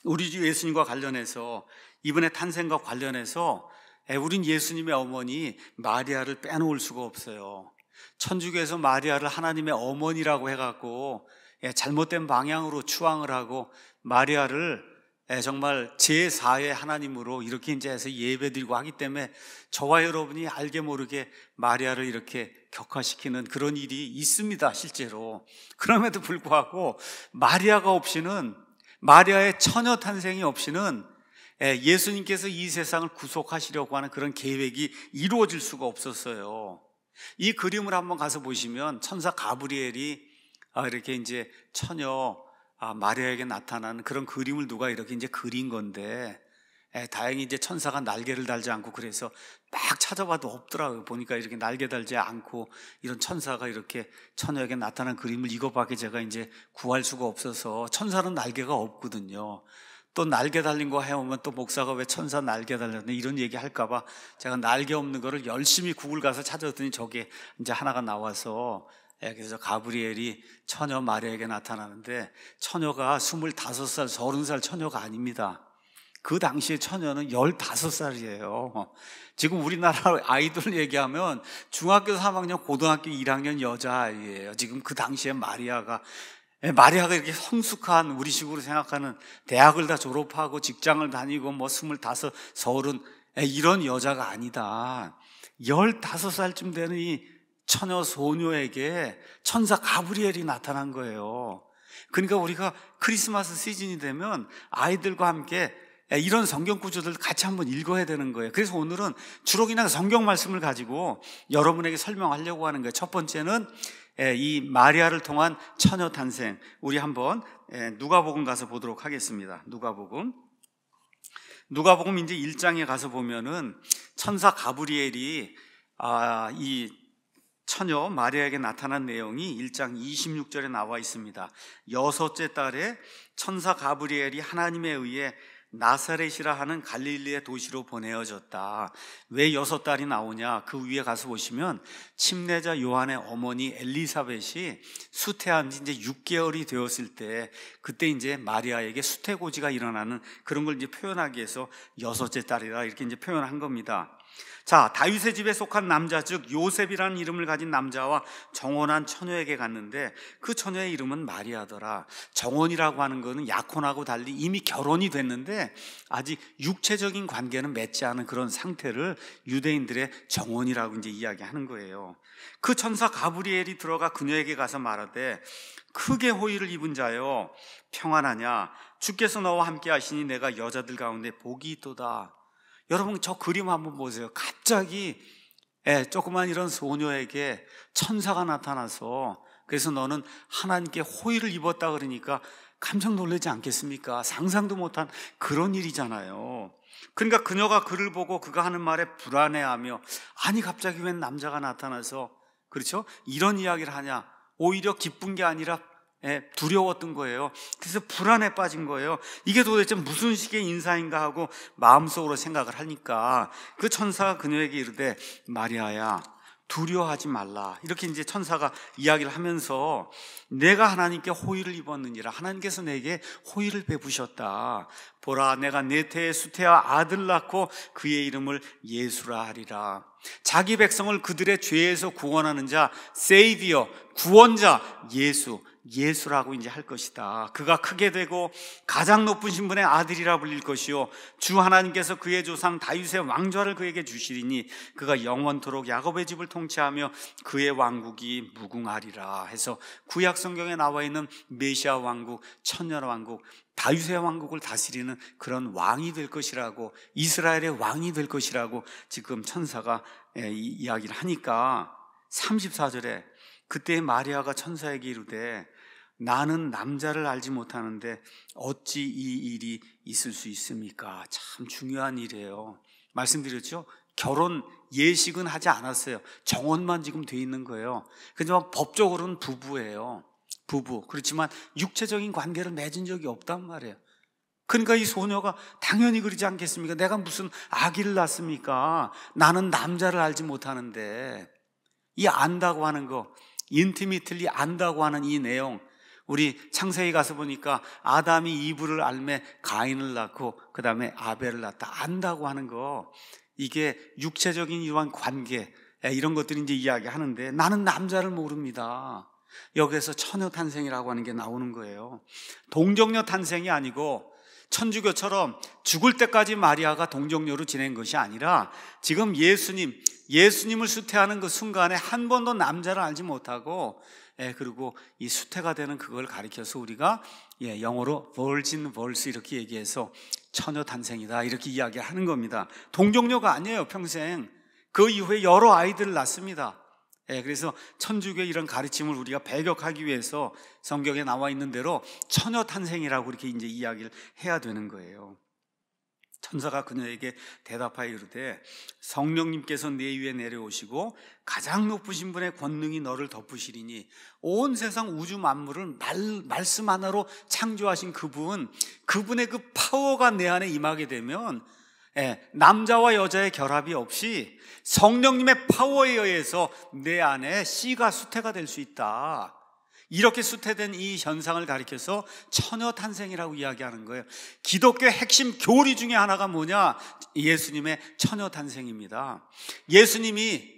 우리 주 예수님과 관련해서, 이번에 탄생과 관련해서 우린 예수님의 어머니 마리아를 빼놓을 수가 없어요. 천주교에서 마리아를 하나님의 어머니라고 해갖고 잘못된 방향으로 추앙을 하고 마리아를 정말 제4의 하나님으로 이렇게 이제 해서 예배드리고 하기 때문에 저와 여러분이 알게 모르게 마리아를 이렇게 격화시키는 그런 일이 있습니다, 실제로. 그럼에도 불구하고 마리아가 없이는, 마리아의 처녀 탄생이 없이는 예수님께서 이 세상을 구속하시려고 하는 그런 계획이 이루어질 수가 없었어요. 이 그림을 한번 가서 보시면 천사 가브리엘이 이렇게 이제 처녀 마리아에게 나타나는 그런 그림을 누가 이렇게 이제 그린 건데, 다행히 이제 천사가 날개를 달지 않고, 그래서 막 찾아봐도 없더라고요. 보니까 이렇게 날개 달지 않고 이런 천사가 이렇게 처녀에게 나타난 그림을 이거밖에 제가 이제 구할 수가 없어서. 천사는 날개가 없거든요. 또 날개 달린 거 해오면 또 목사가 왜 천사 날개 달렸네 이런 얘기 할까봐 제가 날개 없는 거를 열심히 구글 가서 찾았더니 저게 이제 하나가 나와서, 그래서 가브리엘이 처녀 마리아에게 나타나는데, 처녀가 25살, 30살 처녀가 아닙니다. 그 당시에 처녀는 15살이에요. 지금 우리나라 아이들 얘기하면 중학교 3학년, 고등학교 1학년 여자아이예요. 지금 그 당시에 마리아가 이렇게 성숙한, 우리식으로 생각하는 대학을 다 졸업하고 직장을 다니고 뭐 25, 30 이런 여자가 아니다. 15살쯤 되는 이 처녀 소녀에게 천사 가브리엘이 나타난 거예요. 그러니까 우리가 크리스마스 시즌이 되면 아이들과 함께 이런 성경 구조들 같이 한번 읽어야 되는 거예요. 그래서 오늘은 주로 그냥 성경 말씀을 가지고 여러분에게 설명하려고 하는 거예요. 첫 번째는 이 마리아를 통한 처녀 탄생, 우리 한번 누가복음 가서 보도록 하겠습니다. 누가복음 이제 1장에 가서 보면은 천사 가브리엘이 이 처녀 마리아에게 나타난 내용이 1장 26절에 나와 있습니다. 여섯째 달에 천사 가브리엘이 하나님에 의해 나사렛이라 하는 갈릴리의 도시로 보내어졌다. 왜 6달이 나오냐? 그 위에 가서 보시면 침례자 요한의 어머니 엘리사벳이 수태한 지 이제 6개월이 되었을 때, 그때 이제 마리아에게 수태고지가 일어나는 그런 걸 이제 표현하기 위해서 6째 달이라 이렇게 이제 표현한 겁니다. 자, 다윗의 집에 속한 남자, 즉 요셉이라는 이름을 가진 남자와 정혼한 처녀에게 갔는데 그 처녀의 이름은 마리아더라. 정혼이라고 하는 것은 약혼하고 달리 이미 결혼이 됐는데 아직 육체적인 관계는 맺지 않은 그런 상태를 유대인들의 정혼이라고 이제 이야기하는 거예요. 그 천사 가브리엘이 들어가 그녀에게 가서 말하되, 크게 호의를 입은 자여 평안하냐? 주께서 너와 함께 하시니 내가 여자들 가운데 복이 있도다. 여러분, 저 그림 한번 보세요. 갑자기 조그만 이런 소녀에게 천사가 나타나서, 그래서 너는 하나님께 호의를 입었다 그러니까 깜짝 놀라지 않겠습니까? 상상도 못한 그런 일이잖아요. 그러니까 그녀가 그를 보고 그가 하는 말에 불안해하며, 아니 갑자기 웬 남자가 나타나서, 그렇죠? 이런 이야기를 하냐? 오히려 기쁜 게 아니라 두려웠던 거예요. 그래서 불안에 빠진 거예요. 이게 도대체 무슨 식의 인사인가 하고 마음속으로 생각을 하니까 그 천사가 그녀에게 이르되, 마리아야 두려워하지 말라. 이렇게 이제 천사가 이야기를 하면서, 내가 하나님께 호의를 입었느니라. 하나님께서 내게 호의를 베푸셨다. 보라, 내가 네 태에 수태와 아들 낳고 그의 이름을 예수라 하리라. 자기 백성을 그들의 죄에서 구원하는 자, 세이비어, 구원자, 예수라고 이제 할 것이다. 그가 크게 되고 가장 높은 신분의 아들이라 불릴 것이요, 주 하나님께서 그의 조상 다윗의 왕좌를 그에게 주시리니 그가 영원토록 야곱의 집을 통치하며 그의 왕국이 무궁하리라 해서 구약 성경에 나와 있는 메시아 왕국, 천년 왕국, 다윗의 왕국을 다스리는 그런 왕이 될 것이라고, 이스라엘의 왕이 될 것이라고 지금 천사가 이야기를 하니까 34절에 그때 마리아가 천사에게 이르되, 나는 남자를 알지 못하는데 어찌 이 일이 있을 수 있습니까? 참 중요한 일이에요. 말씀드렸죠? 결혼 예식은 하지 않았어요. 정혼만 지금 돼 있는 거예요. 그렇지만 법적으로는 부부예요. 부부. 그렇지만 육체적인 관계를 맺은 적이 없단 말이에요. 그러니까 이 소녀가 당연히 그러지 않겠습니까? 내가 무슨 아기를 낳습니까? 나는 남자를 알지 못하는데. 이 안다고 하는 거, 인티미틀리 안다고 하는 이 내용, 우리 창세기 가서 보니까 아담이 이브를 알매 가인을 낳고 그 다음에 아벨을 낳다. 안다고 하는 거, 이게 육체적인 이러한 관계, 이런 것들이 이제 이야기하는데 나는 남자를 모릅니다. 여기에서 처녀 탄생이라고 하는 게 나오는 거예요. 동정녀 탄생이 아니고 천주교처럼 죽을 때까지 마리아가 동정녀로 지낸 것이 아니라 지금 예수님을 수태하는 그 순간에 한 번도 남자를 알지 못하고, 그리고 이 수태가 되는 그걸 가리켜서 우리가 영어로 virgin birth 이렇게 얘기해서 처녀 탄생이다 이렇게 이야기하는 겁니다. 동정녀가 아니에요. 평생 그 이후에 여러 아이들을 낳습니다. 그래서 천주교의 이런 가르침을 우리가 배격하기 위해서 성경에 나와 있는 대로 처녀 탄생이라고 이렇게 이제 이야기를 해야 되는 거예요. 천사가 그녀에게 대답하여 이르되 성령님께서 내 위에 내려오시고 가장 높으신 분의 권능이 너를 덮으시리니 온 세상 우주 만물을 말씀 하나로 창조하신 그분의 그 파워가 내 안에 임하게 되면 남자와 여자의 결합이 없이 성령님의 파워에 의해서 내 안에 씨가 수태가 될 수 있다. 이렇게 수태된 이 현상을 가리켜서 처녀 탄생이라고 이야기하는 거예요. 기독교의 핵심 교리 중에 하나가 뭐냐? 예수님의 처녀 탄생입니다. 예수님이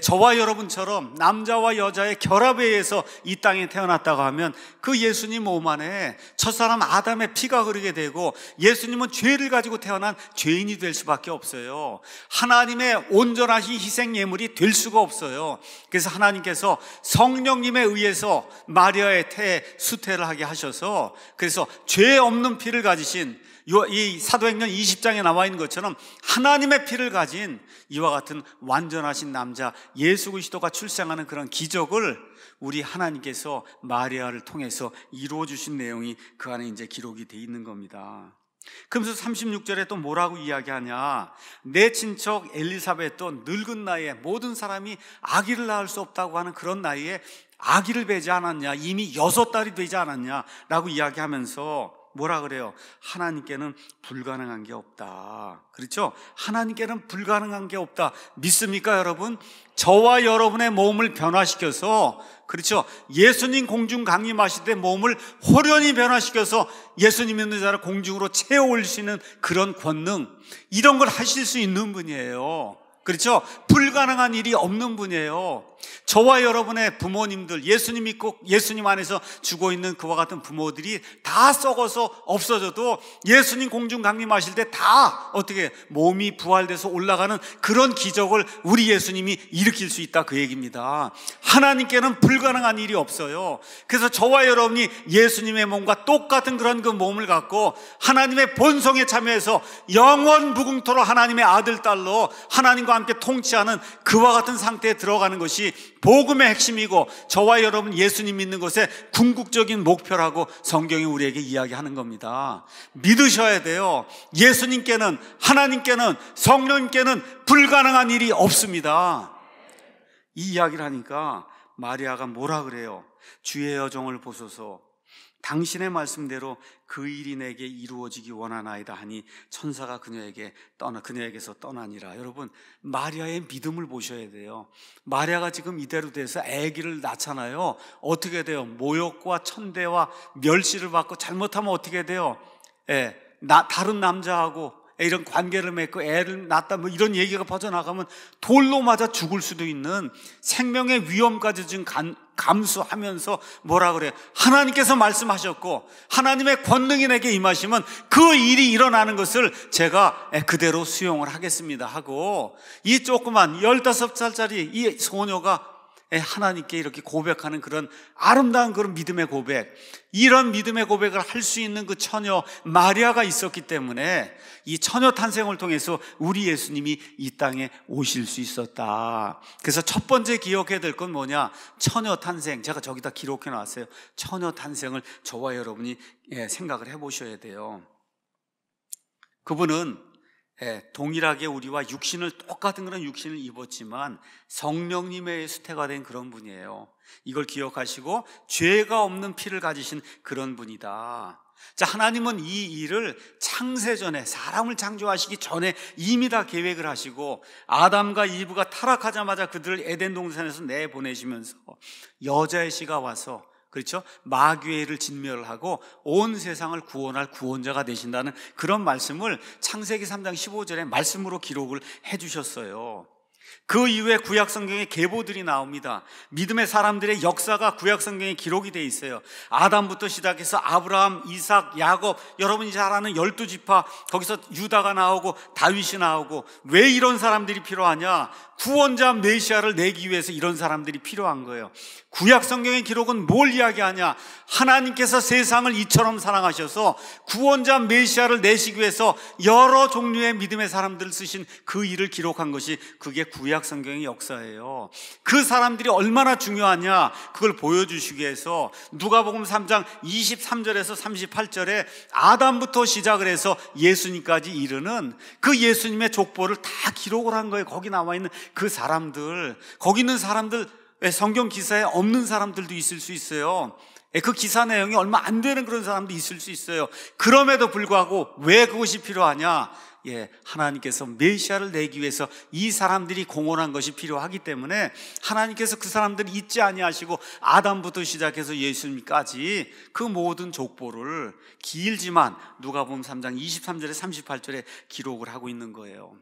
저와 여러분처럼 남자와 여자의 결합에 의해서 이 땅에 태어났다고 하면 그 예수님 몸 안에 첫사람 아담의 피가 흐르게 되고 예수님은 죄를 가지고 태어난 죄인이 될 수밖에 없어요. 하나님의 온전하신 희생 예물이 될 수가 없어요. 그래서 하나님께서 성령님에 의해서 마리아의 태에 수태를 하게 하셔서, 그래서 죄 없는 피를 가지신 이 사도행전 20장에 나와 있는 것처럼 하나님의 피를 가진 이와 같은 완전하신 남자 예수 그리스도가 출생하는 그런 기적을 우리 하나님께서 마리아를 통해서 이루어 주신 내용이 그 안에 이제 기록이 돼 있는 겁니다. 그러면서 36절에 또 뭐라고 이야기하냐? 내 친척 엘리사벳도 늙은 나이에 모든 사람이 아기를 낳을 수 없다고 하는 그런 나이에 아기를 배지 않았냐? 이미 6달이 되지 않았냐? 라고 이야기하면서 뭐라 그래요? 하나님께는 불가능한 게 없다. 그렇죠? 하나님께는 불가능한 게 없다. 믿습니까, 여러분? 저와 여러분의 몸을 변화시켜서, 그렇죠? 예수님 공중 강림하실 때 몸을 호련히 변화시켜서 예수님 있는 자를 공중으로 채워 올리시는 그런 권능, 이런 걸 하실 수 있는 분이에요. 그렇죠? 불가능한 일이 없는 분이에요. 저와 여러분의 부모님들, 예수님 믿고 예수님 안에서 죽어 있는 그와 같은 부모들이 다 썩어서 없어져도 예수님 공중 강림하실 때 다 어떻게 몸이 부활돼서 올라가는 그런 기적을 우리 예수님이 일으킬 수 있다, 그 얘기입니다. 하나님께는 불가능한 일이 없어요. 그래서 저와 여러분이 예수님의 몸과 똑같은 그런 그 몸을 갖고 하나님의 본성에 참여해서 영원 무궁토록 하나님의 아들, 딸로 하나님과 함께 통치하는 그와 같은 상태에 들어가는 것이 복음의 핵심이고 저와 여러분 예수님 믿는 것의 궁극적인 목표라고 성경이 우리에게 이야기하는 겁니다. 믿으셔야 돼요. 예수님께는, 하나님께는, 성령님께는 불가능한 일이 없습니다. 이 이야기를 하니까 마리아가 뭐라 그래요? 주의 여종을 보소서, 당신의 말씀대로 그 일이 내게 이루어지기 원하나이다 하니 천사가 그녀에게서 떠나니라. 여러분, 마리아의 믿음을 보셔야 돼요. 마리아가 지금 이대로 돼서 아기를 낳잖아요. 어떻게 돼요? 모욕과 천대와 멸시를 받고 잘못하면 어떻게 돼요? 다른 남자하고 이런 관계를 맺고 애를 낳았다, 뭐 이런 얘기가 퍼져나가면 돌로 맞아 죽을 수도 있는 생명의 위험까지 지금 감수하면서 뭐라 그래요? 하나님께서 말씀하셨고 하나님의 권능이 내게 임하시면 그 일이 일어나는 것을 제가 그대로 수용을 하겠습니다 하고, 이 조그만 15살짜리 이 소녀가 하나님께 이렇게 고백하는 그런 아름다운 그런 믿음의 고백, 이런 믿음의 고백을 할 수 있는 그 처녀 마리아가 있었기 때문에 이 처녀 탄생을 통해서 우리 예수님이 이 땅에 오실 수 있었다. 그래서 첫 번째 기억해야 될 건 뭐냐? 처녀 탄생. 제가 저기다 기록해 놨어요. 처녀 탄생을 저와 여러분이 생각을 해보셔야 돼요. 그분은 동일하게 우리와 똑같은 그런 육신을 입었지만 성령님의 수태가 된 그런 분이에요. 이걸 기억하시고 죄가 없는 피를 가지신 그런 분이다. 자, 하나님은 이 일을 창세전에, 사람을 창조하시기 전에 이미 다 계획을 하시고 아담과 이브가 타락하자마자 그들을 에덴 동산에서 내보내시면서 여자의 씨가 와서 그렇죠? 마귀를 진멸하고 온 세상을 구원할 구원자가 되신다는 그런 말씀을 창세기 3장 15절에 말씀으로 기록을 해주셨어요. 그 이후에 구약 성경에 계보들이 나옵니다. 믿음의 사람들의 역사가 구약 성경에 기록이 되어 있어요. 아담부터 시작해서 아브라함, 이삭, 야곱, 여러분이 잘 아는 12지파, 거기서 유다가 나오고 다윗이 나오고, 왜 이런 사람들이 필요하냐? 구원자 메시아를 내기 위해서 이런 사람들이 필요한 거예요. 구약 성경의 기록은 뭘 이야기하냐? 하나님께서 세상을 이처럼 사랑하셔서 구원자 메시아를 내시기 위해서 여러 종류의 믿음의 사람들을 쓰신 그 일을 기록한 것이 그게 구약 성경의 역사예요. 그 사람들이 얼마나 중요하냐? 그걸 보여주시기 위해서 누가복음 3장 23절에서 38절에 아담부터 시작을 해서 예수님까지 이르는 그 예수님의 족보를 다 기록을 한 거예요. 거기 나와 있는 그 사람들, 거기 있는 사람들, 성경 기사에 없는 사람들도 있을 수 있어요. 그 기사 내용이 얼마 안 되는 그런 사람도 있을 수 있어요. 그럼에도 불구하고 왜 그것이 필요하냐? 하나님께서 메시아를 내기 위해서 이 사람들이 공헌한 것이 필요하기 때문에 하나님께서 그 사람들을 잊지 아니하시고 아담부터 시작해서 예수님까지 그 모든 족보를 길지만 누가복음 3장 23절에 38절에 기록을 하고 있는 거예요.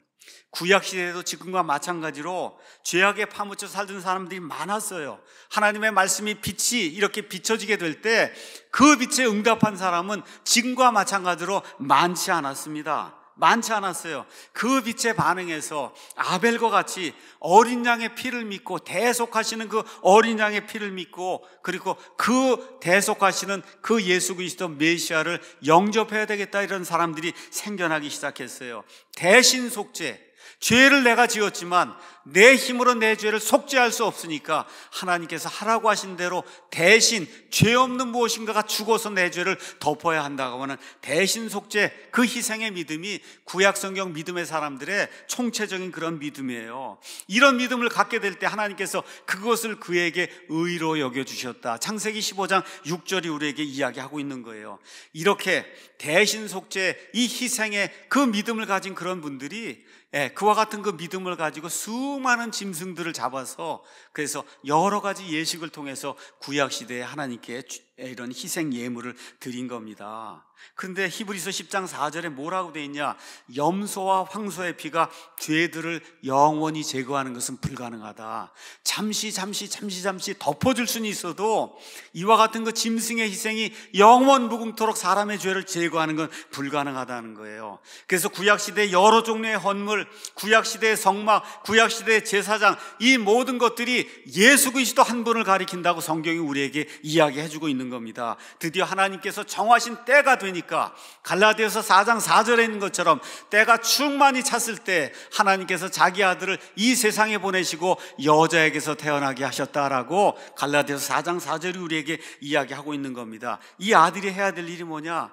구약시대에도 지금과 마찬가지로 죄악에 파묻혀 살던 사람들이 많았어요. 하나님의 말씀이 빛이 이렇게 비춰지게 될 때 그 빛에 응답한 사람은 지금과 마찬가지로 많지 않았습니다. 많지 않았어요. 그 빛에 반응해서 아벨과 같이 어린 양의 피를 믿고 대속하시는 그 어린 양의 피를 믿고, 그리고 그 대속하시는 그 예수 그리스도 메시아를 영접해야 되겠다, 이런 사람들이 생겨나기 시작했어요. 대신 속죄, 죄를 내가 지었지만 내 힘으로 내 죄를 속죄할 수 없으니까 하나님께서 하라고 하신 대로 대신 죄 없는 무엇인가가 죽어서 내 죄를 덮어야 한다고 하는 대신 속죄, 그 희생의 믿음이 구약 성경 믿음의 사람들의 총체적인 그런 믿음이에요. 이런 믿음을 갖게 될 때 하나님께서 그것을 그에게 의로 여겨주셨다. 창세기 15장 6절이 우리에게 이야기하고 있는 거예요. 이렇게 대신 속죄, 이 희생의 그 믿음을 가진 그런 분들이 그와 같은 그 믿음을 가지고 수많은 짐승들을 잡아서, 그래서 여러 가지 예식을 통해서 구약시대에 하나님께 이런 희생 예물을 드린 겁니다. 그런데 히브리서 10장 4절에 뭐라고 되어 있냐? 염소와 황소의 피가 죄들을 영원히 제거하는 것은 불가능하다. 잠시 덮어줄 수는 있어도 이와 같은 그 짐승의 희생이 영원 무궁토록 사람의 죄를 제거하는 건 불가능하다는 거예요. 그래서 구약시대의 여러 종류의 헌물, 구약시대의 성막, 구약시대의 제사장, 이 모든 것들이 예수 그리스도 한 분을 가리킨다고 성경이 우리에게 이야기해주고 있는 겁니다. 드디어 하나님께서 정하신 때가 되니까 갈라디아서 4장 4절에 있는 것처럼 때가 충만히 찼을 때 하나님께서 자기 아들을 이 세상에 보내시고 여자에게서 태어나게 하셨다라고 갈라디아서 4장 4절이 우리에게 이야기하고 있는 겁니다. 이 아들이 해야 될 일이 뭐냐?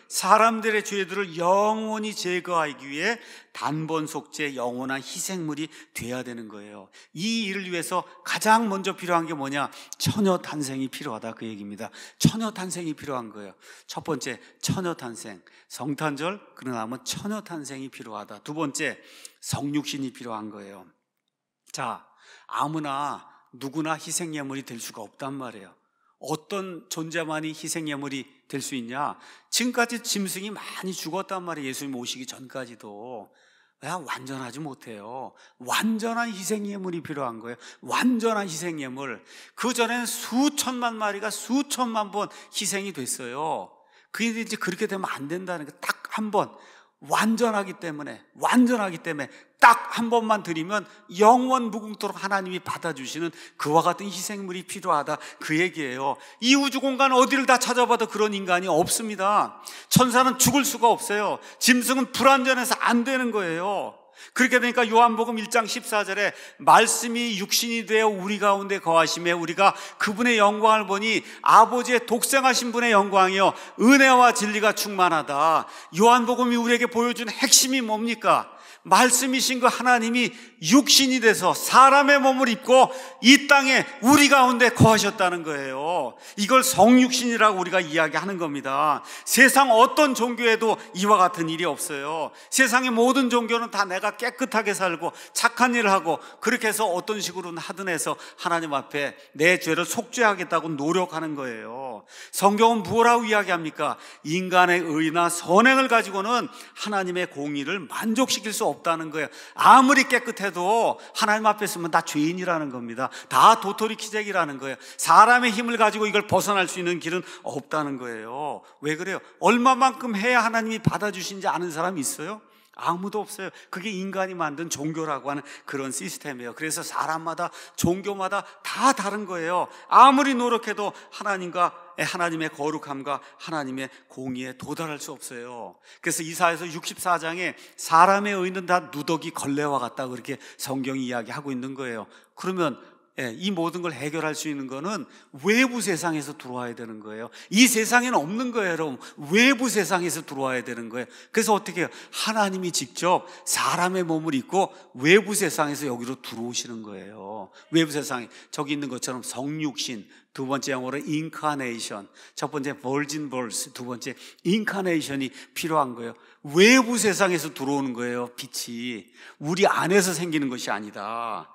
사람들의 죄들을 영원히 제거하기 위해 단번 속죄, 영원한 희생물이 돼야 되는 거예요. 이 일을 위해서 가장 먼저 필요한 게 뭐냐? 처녀 탄생이 필요하다, 그 얘기입니다. 처녀 탄생이 필요한 거예요. 첫 번째, 처녀 탄생, 성탄절, 그러고 나면 처녀 탄생이 필요하다. 두 번째, 성육신이 필요한 거예요. 자, 아무나 누구나 희생예물이 될 수가 없단 말이에요. 어떤 존재만이 희생예물이 될 수 있냐? 지금까지 짐승이 많이 죽었단 말이에요. 예수님 오시기 전까지도. 완전하지 못해요. 완전한 희생예물이 필요한 거예요. 완전한 희생예물. 그 전에는 수천만 마리가 수천만 번 희생이 됐어요. 그런데 이제 그렇게 되면 안 된다는 거. 딱 한 번, 완전하기 때문에 딱 한 번만 드리면 영원 무궁토록 하나님이 받아주시는 그와 같은 희생물이 필요하다, 그 얘기예요. 이 우주 공간 어디를 다 찾아봐도 그런 인간이 없습니다. 천사는 죽을 수가 없어요. 짐승은 불완전해서 안 되는 거예요. 그렇게 되니까 요한복음 1장 14절에 말씀이 육신이 되어 우리 가운데 거하심에 우리가 그분의 영광을 보니 아버지의 독생하신 분의 영광이요 은혜와 진리가 충만하다. 요한복음이 우리에게 보여준 핵심이 뭡니까? 말씀이신 그 하나님이 육신이 돼서 사람의 몸을 입고 이 땅에 우리 가운데 거하셨다는 거예요. 이걸 성육신이라고 우리가 이야기하는 겁니다. 세상 어떤 종교에도 이와 같은 일이 없어요. 세상의 모든 종교는 다 내가 깨끗하게 살고 착한 일을 하고 그렇게 해서 어떤 식으로는 하든 해서 하나님 앞에 내 죄를 속죄하겠다고 노력하는 거예요. 성경은 뭐라고 이야기합니까? 인간의 의나 선행을 가지고는 하나님의 공의를 만족시킬 수 없다는 거예요. 아무리 깨끗해도 하나님 앞에 서면 다 죄인이라는 겁니다. 다 도토리 키재기라는 거예요. 사람의 힘을 가지고 이걸 벗어날 수 있는 길은 없다는 거예요. 왜 그래요? 얼마만큼 해야 하나님이 받아주신지 아는 사람이 있어요? 아무도 없어요. 그게 인간이 만든 종교라고 하는 그런 시스템이에요. 그래서 사람마다 종교마다 다 다른 거예요. 아무리 노력해도 하나님의 거룩함과 하나님의 공의에 도달할 수 없어요. 그래서 이사야서 64장에 사람의 의는 다 누더기 걸레와 같다 그렇게 성경이 이야기하고 있는 거예요. 그러면 이 모든 걸 해결할 수 있는 거는 외부 세상에서 들어와야 되는 거예요. 이 세상에는 없는 거예요, 여러분. 외부 세상에서 들어와야 되는 거예요. 그래서 어떻게 해요? 하나님이 직접 사람의 몸을 입고 외부 세상에서 여기로 들어오시는 거예요. 외부 세상에 저기 있는 것처럼 성육신, 두 번째 영어로 인카네이션, 첫 번째 버진 벌스, 두 번째 인카네이션이 필요한 거예요. 외부 세상에서 들어오는 거예요. 빛이 우리 안에서 생기는 것이 아니다.